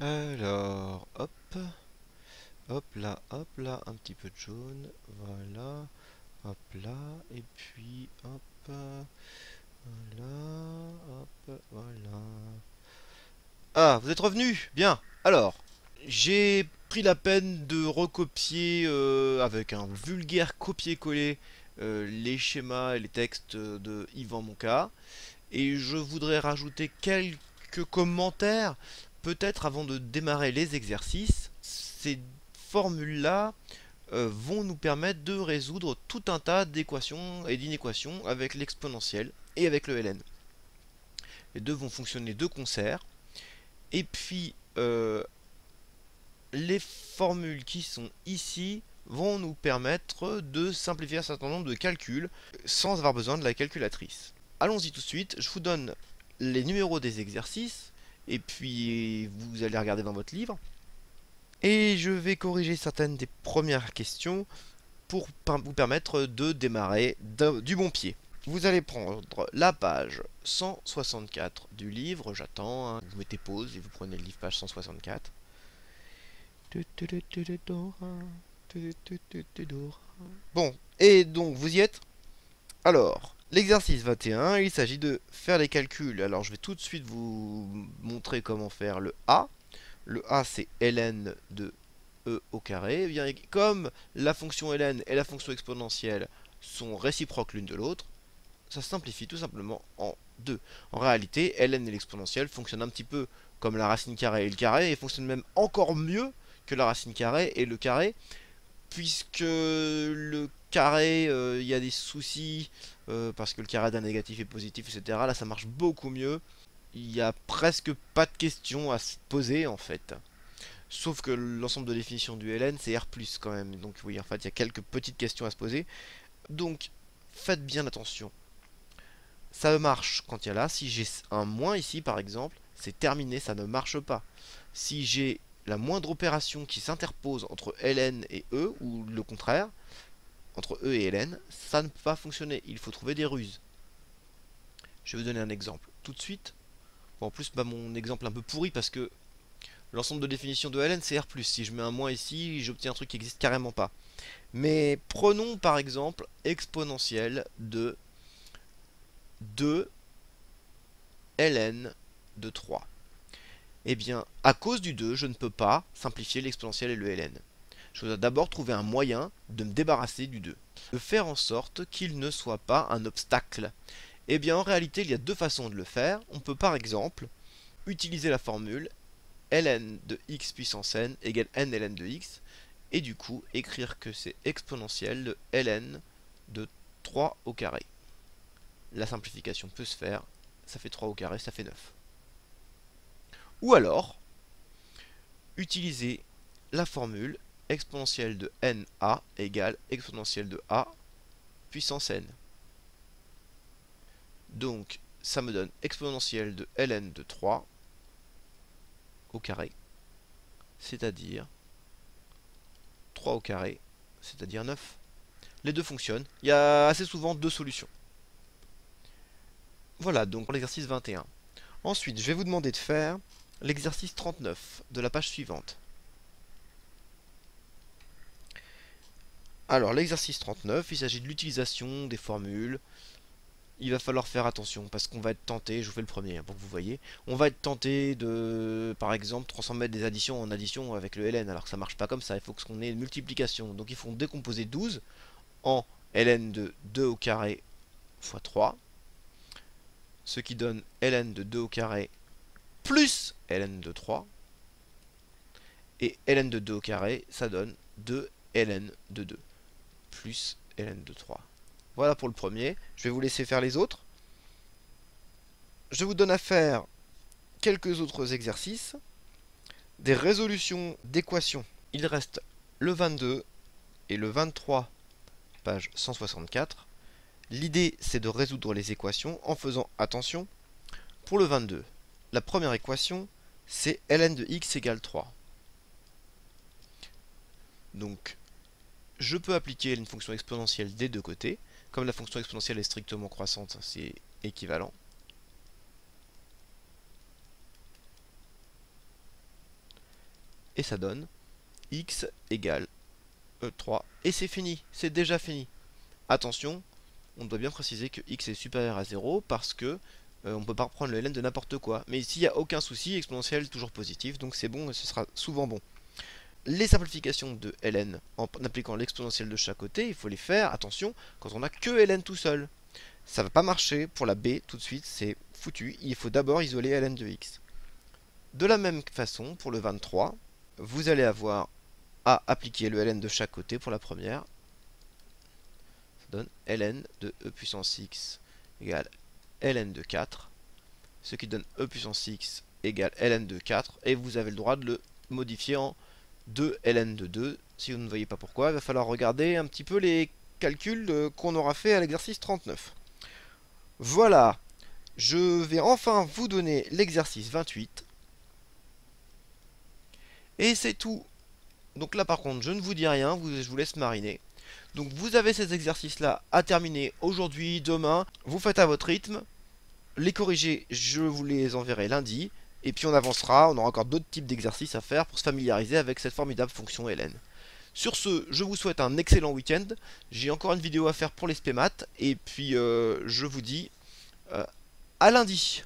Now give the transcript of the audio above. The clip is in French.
Alors, hop là, un petit peu de jaune, voilà, hop là, et puis hop, voilà, hop, voilà. Ah, vous êtes revenu? Bien. Alors, j'ai pris la peine de recopier avec un vulgaire copier-coller les schémas et les textes de Yvan Monca. Et je voudrais rajouter quelques commentaires, peut-être avant de démarrer les exercices. Ces formules-là vont nous permettre de résoudre tout un tas d'équations et d'inéquations avec l'exponentielle et avec le ln. Les deux vont fonctionner de concert. Et puis, les formules qui sont ici vont nous permettre de simplifier un certain nombre de calculs sans avoir besoin de la calculatrice. Allons-y tout de suite, je vous donne les numéros des exercices et puis vous allez regarder dans votre livre. Et je vais corriger certaines des premières questions pour vous permettre de démarrer du bon pied. Vous allez prendre la page 164 du livre, j'attends, hein. Vous mettez pause et vous prenez le livre page 164. Bon, et donc vous y êtes? Alors, l'exercice 21, il s'agit de faire les calculs. Alors je vais tout de suite vous montrer comment faire le A. Le A c'est ln de e au carré. Eh bien, comme la fonction ln et la fonction exponentielle sont réciproques l'une de l'autre, ça simplifie tout simplement en 2. En réalité, ln et l'exponentielle fonctionnent un petit peu comme la racine carrée et le carré, et fonctionnent même encore mieux que la racine carrée et le carré, puisque le carré, il y a des soucis, parce que le carré d'un négatif est positif, etc. Là, ça marche beaucoup mieux. Il n'y a presque pas de questions à se poser, en fait. Sauf que l'ensemble de définition du ln, c'est R+, quand même. Donc oui, en fait, il y a quelques petites questions à se poser. Donc, faites bien attention. Ça marche quand il y a là. Si j'ai un moins ici, par exemple, c'est terminé, ça ne marche pas. Si j'ai la moindre opération qui s'interpose entre ln et e, ou le contraire, entre e et ln, ça ne peut pas fonctionner. Il faut trouver des ruses. Je vais vous donner un exemple tout de suite. Bon, en plus, bah, mon exemple un peu pourri parce que l'ensemble de définition de ln c'est R+. Si je mets un moins ici, j'obtiens un truc qui n'existe carrément pas. Mais prenons par exemple exponentielle de 2 ln de 3. Eh bien, à cause du 2, je ne peux pas simplifier l'exponentielle et le ln. Je dois d'abord trouver un moyen de me débarrasser du 2. De faire en sorte qu'il ne soit pas un obstacle. Eh bien, en réalité, il y a deux façons de le faire. On peut par exemple utiliser la formule ln de x puissance n égale n ln de x, et du coup écrire que c'est exponentielle de ln de 3 au carré. La simplification peut se faire, ça fait 3 au carré, ça fait 9. Ou alors, utiliser la formule exponentielle de na égale exponentielle de a puissance n. Donc, ça me donne exponentielle de ln de 3 au carré, c'est-à-dire 3 au carré, c'est-à-dire 9. Les deux fonctionnent. Il y a assez souvent deux solutions. Voilà donc pour l'exercice 21. Ensuite, je vais vous demander de faire l'exercice 39 de la page suivante. Alors, l'exercice 39, il s'agit de l'utilisation des formules. Il va falloir faire attention parce qu'on va être tenté, je vous fais le premier pour que vous voyez, on va être tenté de, par exemple, transformer des additions en addition avec le ln, alors que ça marche pas comme ça, il faut qu'on ait une multiplication. Donc il faut décomposer 12 en ln de 2 au carré fois 3, ce qui donne ln de 2 au carré plus ln de 3, et ln de 2 au carré, ça donne 2 ln de 2 plus ln de 3. Voilà pour le premier. Je vais vous laisser faire les autres. Je vous donne à faire quelques autres exercices. Des résolutions d'équations. Il reste le 22 et le 23, page 164. L'idée, c'est de résoudre les équations en faisant attention. Pour le 22, la première équation, c'est ln de x égale 3. Donc, je peux appliquer une fonction exponentielle des deux côtés. Comme la fonction exponentielle est strictement croissante, c'est équivalent. et ça donne x égale 3. Et c'est fini, c'est déjà fini. Attention, on doit bien préciser que x est supérieur à 0 parce que on ne peut pas reprendre le ln de n'importe quoi. Mais ici, il n'y a aucun souci, exponentielle toujours positif, donc c'est bon et ce sera souvent bon. Les simplifications de ln en appliquant l'exponentielle de chaque côté, il faut les faire, attention, quand on n'a que ln tout seul. Ça ne va pas marcher pour la b tout de suite, c'est foutu, il faut d'abord isoler ln de x. De la même façon, pour le 23, vous allez avoir à appliquer le ln de chaque côté pour la première. Ça donne ln de e puissance x égale ln de 4, ce qui donne e puissance x égale ln de 4, et vous avez le droit de le modifier en 2 ln de 2. Si vous ne voyez pas pourquoi, il va falloir regarder un petit peu les calculs qu'on aura fait à l'exercice 39. Voilà, je vais enfin vous donner l'exercice 28. Et c'est tout. Donc là par contre, je ne vous dis rien, je vous laisse mariner. Donc vous avez ces exercices-là à terminer aujourd'hui, demain. Vous faites à votre rythme. Les corriger, je vous les enverrai lundi. Et puis on avancera, on aura encore d'autres types d'exercices à faire pour se familiariser avec cette formidable fonction ln. Sur ce, je vous souhaite un excellent week-end. J'ai encore une vidéo à faire pour les spémat. Et puis je vous dis à lundi.